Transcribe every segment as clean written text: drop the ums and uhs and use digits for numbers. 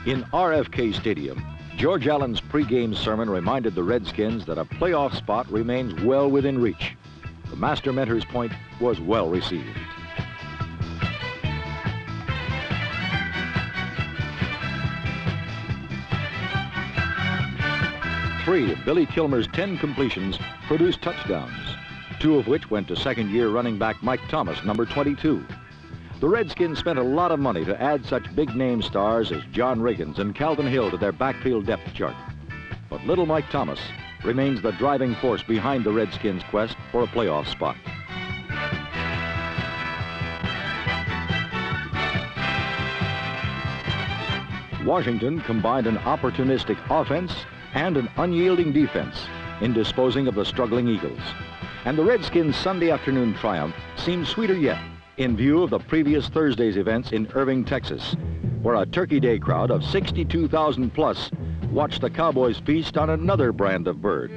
In RFK Stadium, George Allen's pregame sermon reminded the Redskins that a playoff spot remains well within reach. The Master Mentor's point was well received. Three of Billy Kilmer's 10 completions produced touchdowns, 2 of which went to second-year running back Mike Thomas, number 22. The Redskins spent a lot of money to add such big-name stars as John Riggins and Calvin Hill to their backfield depth chart. But little Mike Thomas remains the driving force behind the Redskins' quest for a playoff spot. Washington combined an opportunistic offense and an unyielding defense in disposing of the struggling Eagles. And the Redskins' Sunday afternoon triumph seemed sweeter yet in view of the previous Thursday's events in Irving, Texas, where a Turkey Day crowd of 62,000 plus watched the Cowboys feast on another brand of bird.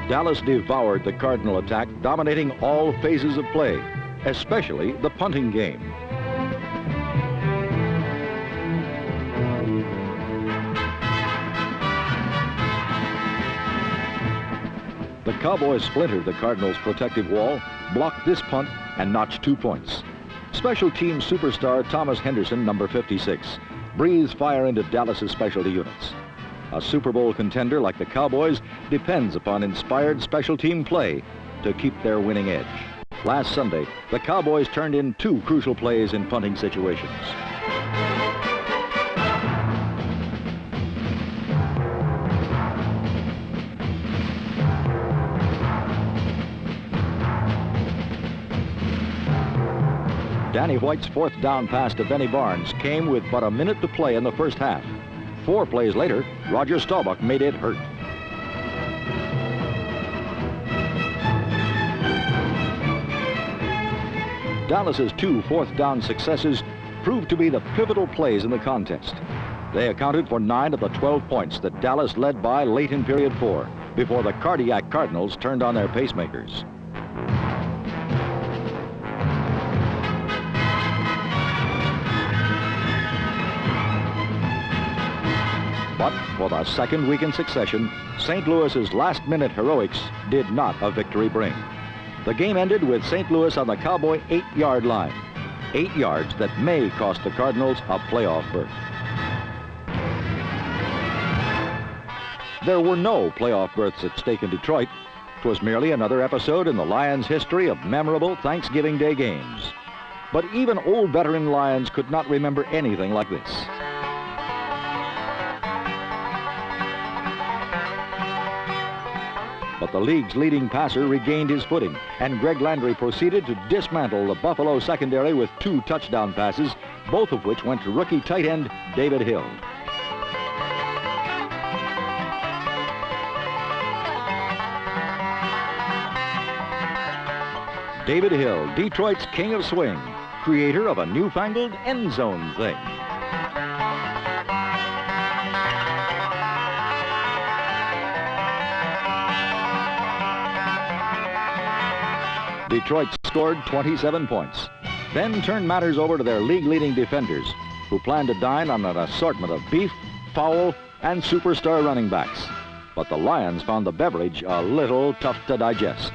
Dallas devoured the Cardinal attack, dominating all phases of play, especially the punting game. The Cowboys splintered the Cardinals' protective wall, blocked this punt, and notched 2 points. Special team superstar Thomas Henderson, number 56, breathes fire into Dallas's specialty units. A Super Bowl contender like the Cowboys depends upon inspired special team play to keep their winning edge. Last Sunday, the Cowboys turned in 2 crucial plays in punting situations. Danny White's 4th down pass to Benny Barnes came with but a minute to play in the first half. 4 plays later, Roger Staubach made it hurt. Dallas's 2 4th down successes proved to be the pivotal plays in the contest. They accounted for 9 of the 12 points that Dallas led by late in period 4, before the cardiac Cardinals turned on their pacemakers. But for the second week in succession, St. Louis's last-minute heroics did not a victory bring. The game ended with St. Louis on the Cowboy 8-yard line. 8 yards that may cost the Cardinals a playoff berth. There were no playoff berths at stake in Detroit. It was merely another episode in the Lions' history of memorable Thanksgiving Day games. But even old veteran Lions could not remember anything like this. But the league's leading passer regained his footing, and Greg Landry proceeded to dismantle the Buffalo secondary with 2 touchdown passes, both of which went to rookie tight end David Hill. David Hill, Detroit's king of swing, creator of a newfangled end zone thing. Detroit scored 27 points, then turned matters over to their league-leading defenders, who planned to dine on an assortment of beef, fowl, and superstar running backs. But the Lions found the beverage a little tough to digest.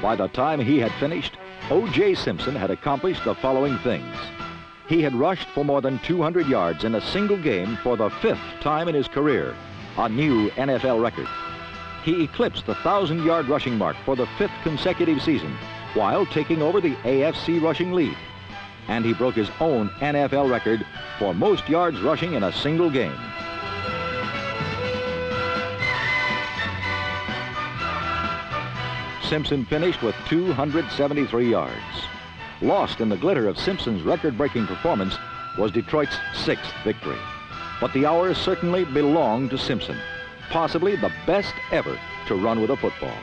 By the time he had finished, O.J. Simpson had accomplished the following things. He had rushed for more than 200 yards in a single game for the 5th time in his career, a new NFL record. He eclipsed the 1,000-yard rushing mark for the 5th consecutive season, while taking over the AFC rushing lead. And he broke his own NFL record for most yards rushing in a single game. Simpson finished with 273 yards. Lost in the glitter of Simpson's record-breaking performance was Detroit's 6th victory. But the hours certainly belonged to Simpson, possibly the best ever to run with a football.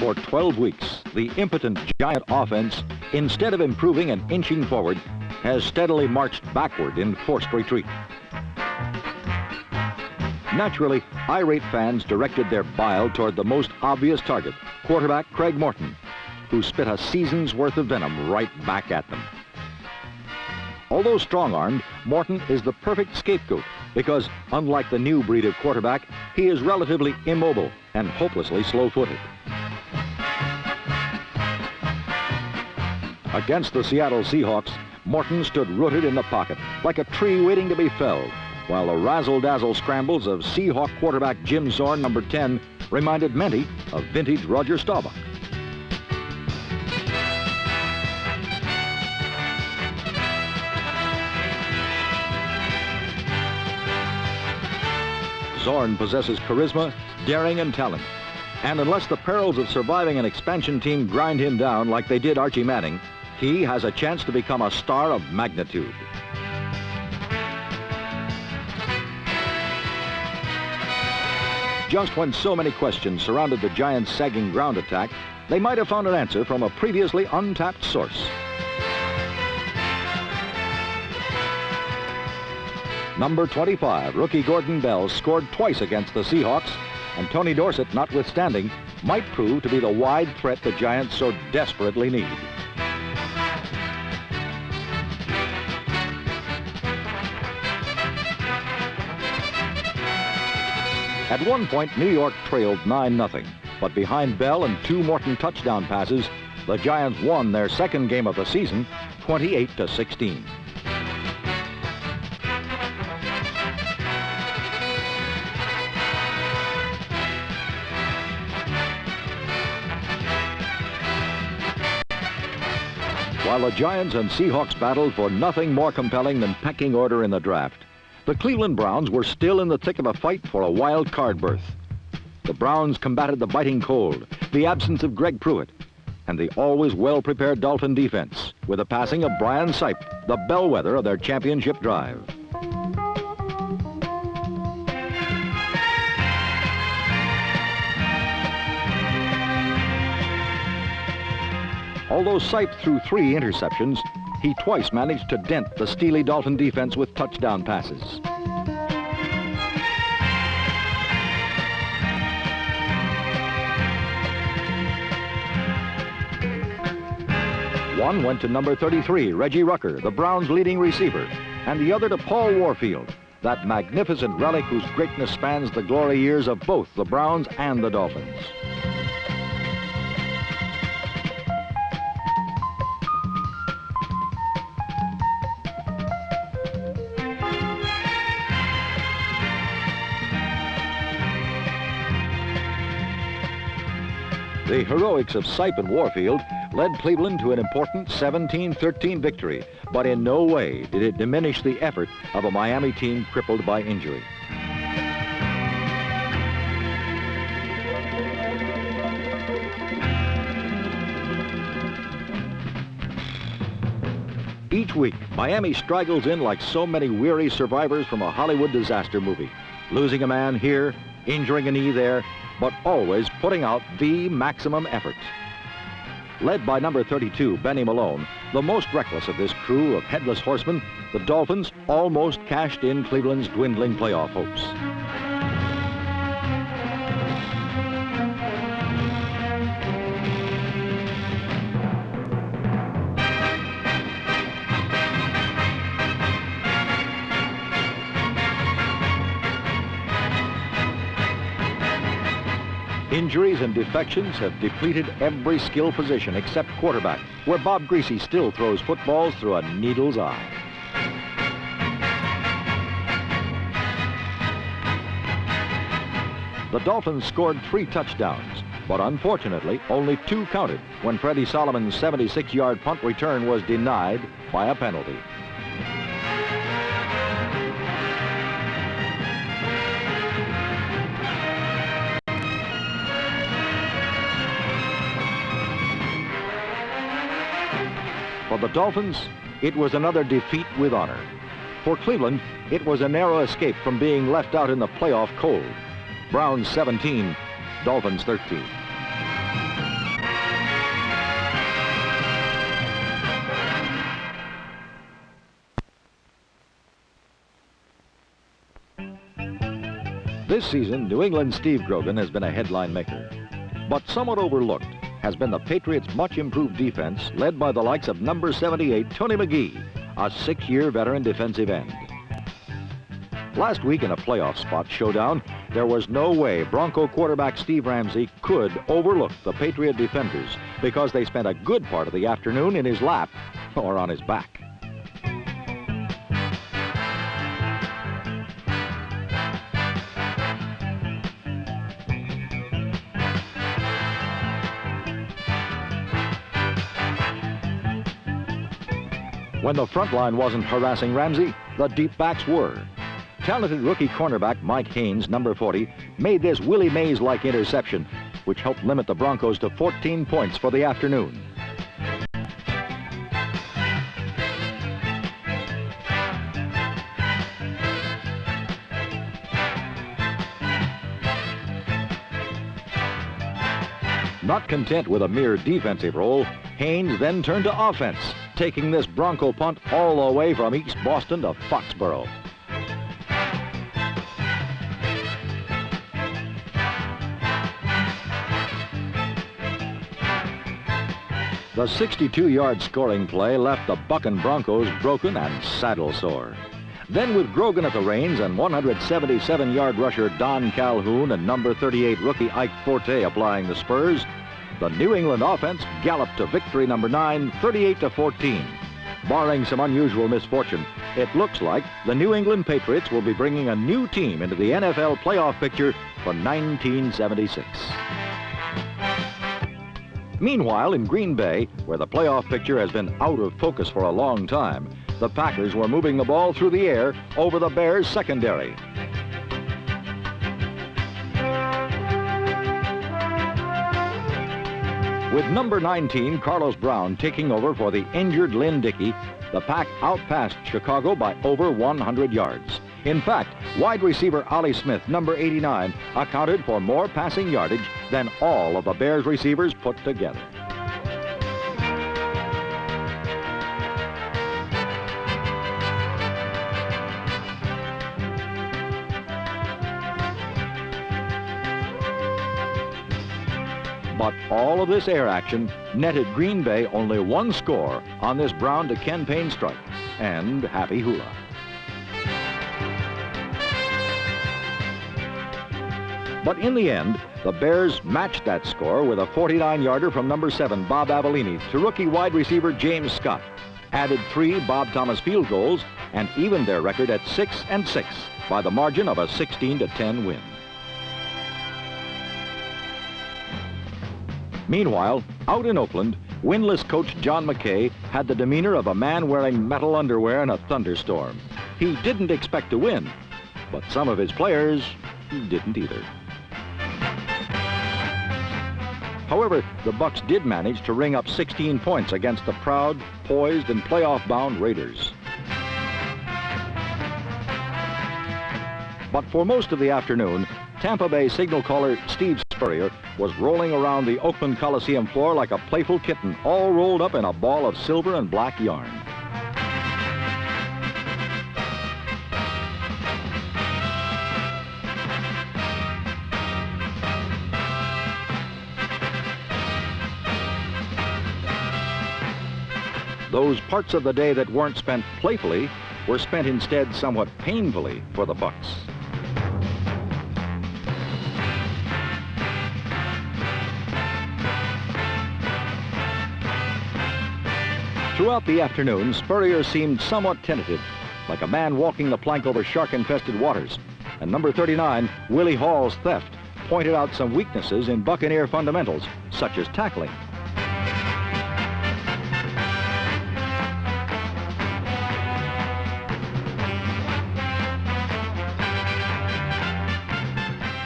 For 12 weeks, the impotent Giant offense, instead of improving and inching forward, has steadily marched backward in forced retreat. Naturally, irate fans directed their bile toward the most obvious target, quarterback Craig Morton, who spit a season's worth of venom right back at them. Although strong-armed, Morton is the perfect scapegoat because, unlike the new breed of quarterback, he is relatively immobile and hopelessly slow-footed. Against the Seattle Seahawks, Morton stood rooted in the pocket, like a tree waiting to be felled, while the razzle-dazzle scrambles of Seahawk quarterback Jim Zorn, number 10, reminded many of vintage Roger Staubach. Zorn possesses charisma, daring, and talent. And unless the perils of surviving an expansion team grind him down like they did Archie Manning, he has a chance to become a star of magnitude. Just when so many questions surrounded the Giants' sagging ground attack, they might have found an answer from a previously untapped source. Number 25, rookie Gordon Bell, scored twice against the Seahawks, and Tony Dorsett, notwithstanding, might prove to be the wide threat the Giants so desperately need. At one point, New York trailed 9-0, but behind Bell and 2 Morton touchdown passes, the Giants won their second game of the season, 28-16. While the Giants and Seahawks battled for nothing more compelling than pecking order in the draft, the Cleveland Browns were still in the thick of a fight for a wild card berth. The Browns combated the biting cold, the absence of Greg Pruitt, and the always well-prepared Dolphin defense, with the passing of Brian Sipe, the bellwether of their championship drive. Although Sipe threw 3 interceptions, he twice managed to dent the steely Dolphin defense with touchdown passes. One went to number 33, Reggie Rucker, the Browns' leading receiver, and the other to Paul Warfield, that magnificent relic whose greatness spans the glory years of both the Browns and the Dolphins. The heroics of Sipe and Warfield led Cleveland to an important 17-13 victory, but in no way did it diminish the effort of a Miami team crippled by injury. Each week, Miami straggles in like so many weary survivors from a Hollywood disaster movie, losing a man here, injuring a knee there, but always putting out the maximum effort. Led by number 32, Benny Malone, the most reckless of this crew of headless horsemen, the Dolphins almost cashed in Cleveland's dwindling playoff hopes. Injuries and defections have depleted every skill position except quarterback, where Bob Greasy still throws footballs through a needle's eye. The Dolphins scored 3 touchdowns, but unfortunately only 2 counted when Freddie Solomon's 76-yard punt return was denied by a penalty. For the Dolphins, it was another defeat with honor. For Cleveland, it was a narrow escape from being left out in the playoff cold. Browns 17, Dolphins 13. This season, New England's Steve Grogan has been a headline maker. But somewhat overlooked has been the Patriots' much improved defense, led by the likes of number 78, Tony McGee, a 6-year veteran defensive end. Last week in a playoff spot showdown, there was no way Bronco quarterback Steve Ramsey could overlook the Patriot defenders because they spent a good part of the afternoon in his lap or on his back. When the front line wasn't harassing Ramsey, the deep backs were. Talented rookie cornerback Mike Haynes, number 40, made this Willie Mays-like interception, which helped limit the Broncos to 14 points for the afternoon. Not content with a mere defensive role, Haynes then turned to offense, taking this Bronco punt all the way from East Boston to Foxborough. The 62-yard scoring play left the Buckin' Broncos broken and saddle sore. Then with Grogan at the reins and 177-yard rusher Don Calhoun and number 38 rookie Ike Forte applying the spurs, the New England offense galloped to victory number 9, 38-14. Barring some unusual misfortune, it looks like the New England Patriots will be bringing a new team into the NFL playoff picture for 1976. Meanwhile, in Green Bay, where the playoff picture has been out of focus for a long time, the Packers were moving the ball through the air over the Bears' secondary. With number 19, Carlos Brown, taking over for the injured Lynn Dickey, the Pack outpassed Chicago by over 100 yards. In fact, wide receiver Ollie Smith, number 89, accounted for more passing yardage than all of the Bears receivers put together. But all of this air action netted Green Bay only one score on this Brown to Ken Payne strike, and happy hula. But in the end, the Bears matched that score with a 49-yarder from number 7, Bob Avellini, to rookie wide receiver James Scott, added 3 Bob Thomas field goals, and evened their record at 6-6 by the margin of a 16-10 win. Meanwhile, out in Oakland, winless coach John McKay had the demeanor of a man wearing metal underwear in a thunderstorm. He didn't expect to win, but some of his players didn't either. However, the Bucks did manage to ring up 16 points against the proud, poised, and playoff-bound Raiders. But for most of the afternoon, Tampa Bay signal caller Steve Spurrier was rolling around the Oakland Coliseum floor like a playful kitten, all rolled up in a ball of silver and black yarn. Those parts of the day that weren't spent playfully were spent instead somewhat painfully for the Bucks. Throughout the afternoon, Spurrier seemed somewhat tentative, like a man walking the plank over shark-infested waters. And number 39, Willie Hall's theft, pointed out some weaknesses in Buccaneer fundamentals, such as tackling.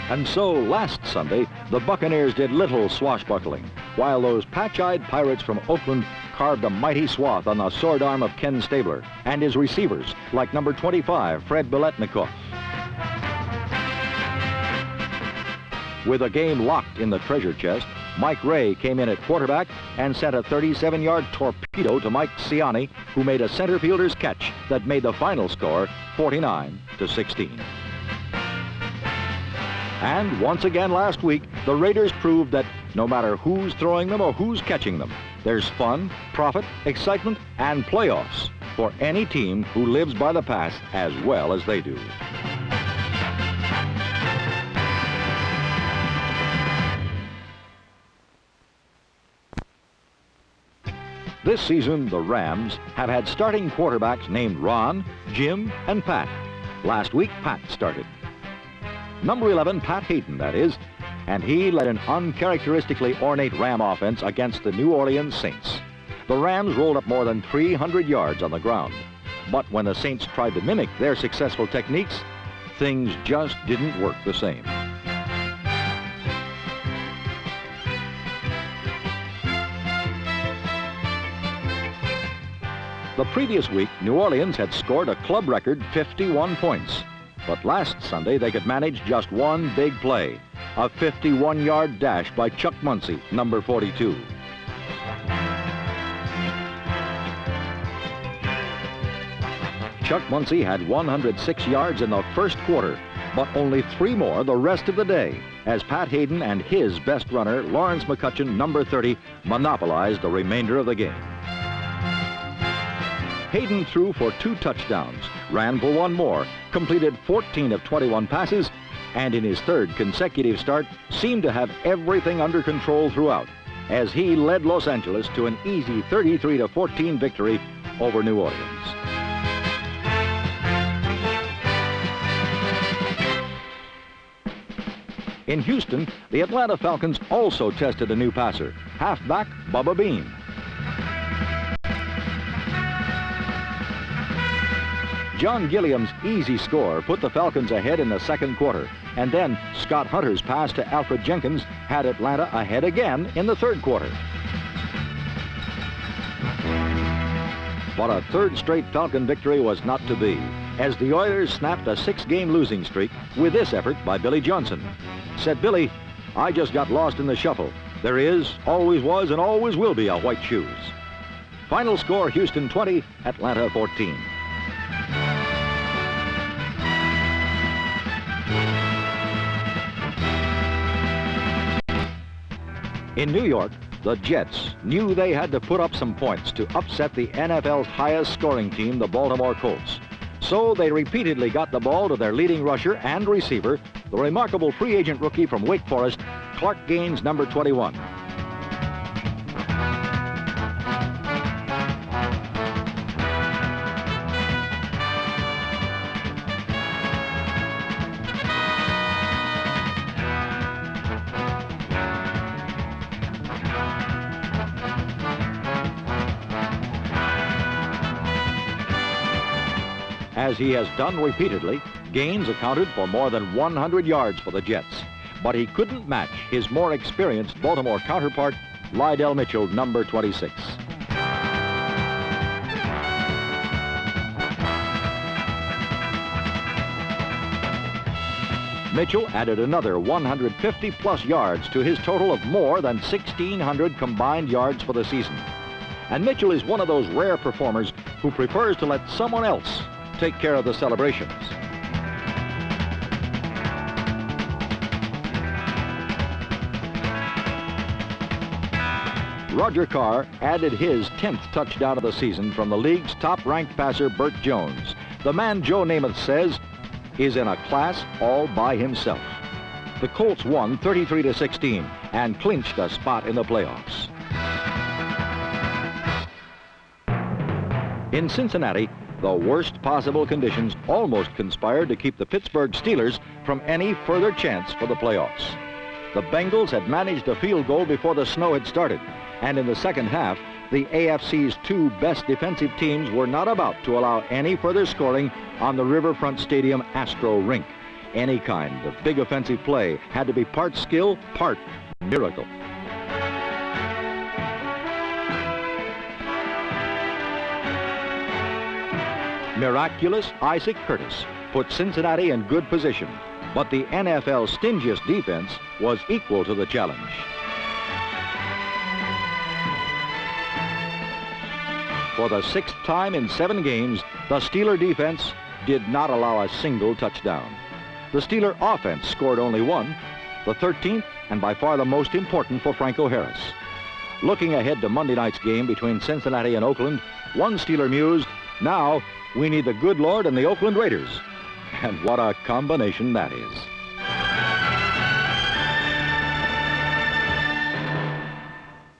And so, last Sunday, the Buccaneers did little swashbuckling, while those patch-eyed pirates from Oakland carved a mighty swath on the sword arm of Ken Stabler and his receivers, like number 25, Fred Biletnikoff. With a game locked in the treasure chest, Mike Ray came in at quarterback and sent a 37-yard torpedo to Mike Ciani, who made a center fielder's catch that made the final score 49-16. And once again last week, the Raiders proved that no matter who's throwing them or who's catching them, there's fun, profit, excitement, and playoffs for any team who lives by the pass as well as they do. This season, the Rams have had starting quarterbacks named Ron, Jim, and Pat. Last week, Pat started. Number 11, Pat Haden, that is, and he led an uncharacteristically ornate Ram offense against the New Orleans Saints. The Rams rolled up more than 300 yards on the ground. But when the Saints tried to mimic their successful techniques, things just didn't work the same. The previous week, New Orleans had scored a club record 51 points. But last Sunday, they could manage just one big play, a 51-yard dash by Chuck Muncie, number 42. Chuck Muncie had 106 yards in the first quarter, but only 3 more the rest of the day, as Pat Haden and his best runner, Lawrence McCutcheon, number 30, monopolized the remainder of the game. Haden threw for 2 touchdowns, ran for 1 more, completed 14 of 21 passes, and in his 3rd consecutive start, seemed to have everything under control throughout, as he led Los Angeles to an easy 33-14 victory over New Orleans. In Houston, the Atlanta Falcons also tested a new passer, halfback Bubba Bean. John Gilliam's easy score put the Falcons ahead in the second quarter, and then Scott Hunter's pass to Alfred Jenkins had Atlanta ahead again in the third quarter. But a 3rd straight Falcon victory was not to be, as the Oilers snapped a 6-game losing streak with this effort by Billy Johnson. Said Billy, "I just got lost in the shuffle. There is, always was, and always will be a white shoes." Final score, Houston 20, Atlanta 14. In New York, the Jets knew they had to put up some points to upset the NFL's highest scoring team, the Baltimore Colts. So they repeatedly got the ball to their leading rusher and receiver, the remarkable free agent rookie from Wake Forest, Clark Gaines, number 21. As he has done repeatedly, Gaines accounted for more than 100 yards for the Jets, but he couldn't match his more experienced Baltimore counterpart, Lydell Mitchell, number 26. Mitchell added another 150-plus yards to his total of more than 1,600 combined yards for the season. And Mitchell is one of those rare performers who prefers to let someone else take care of the celebrations. Roger Carr added his 10th touchdown of the season from the league's top-ranked passer, Burt Jones, the man Joe Namath says is in a class all by himself. The Colts won 33-16 and clinched a spot in the playoffs. In Cincinnati, the worst possible conditions almost conspired to keep the Pittsburgh Steelers from any further chance for the playoffs. The Bengals had managed a field goal before the snow had started, and in the second half, the AFC's 2 best defensive teams were not about to allow any further scoring on the Riverfront Stadium Astro Rink. Any kind of big offensive play had to be part skill, part miracle. Miraculous Isaac Curtis put Cincinnati in good position, but the NFL's stingiest defense was equal to the challenge. For the 6th time in 7 games, the Steeler defense did not allow a single touchdown. The Steeler offense scored only one, the 13th and by far the most important for Franco Harris. Looking ahead to Monday night's game between Cincinnati and Oakland, one Steeler mused, now we need the good Lord and the Oakland Raiders. And what a combination that is.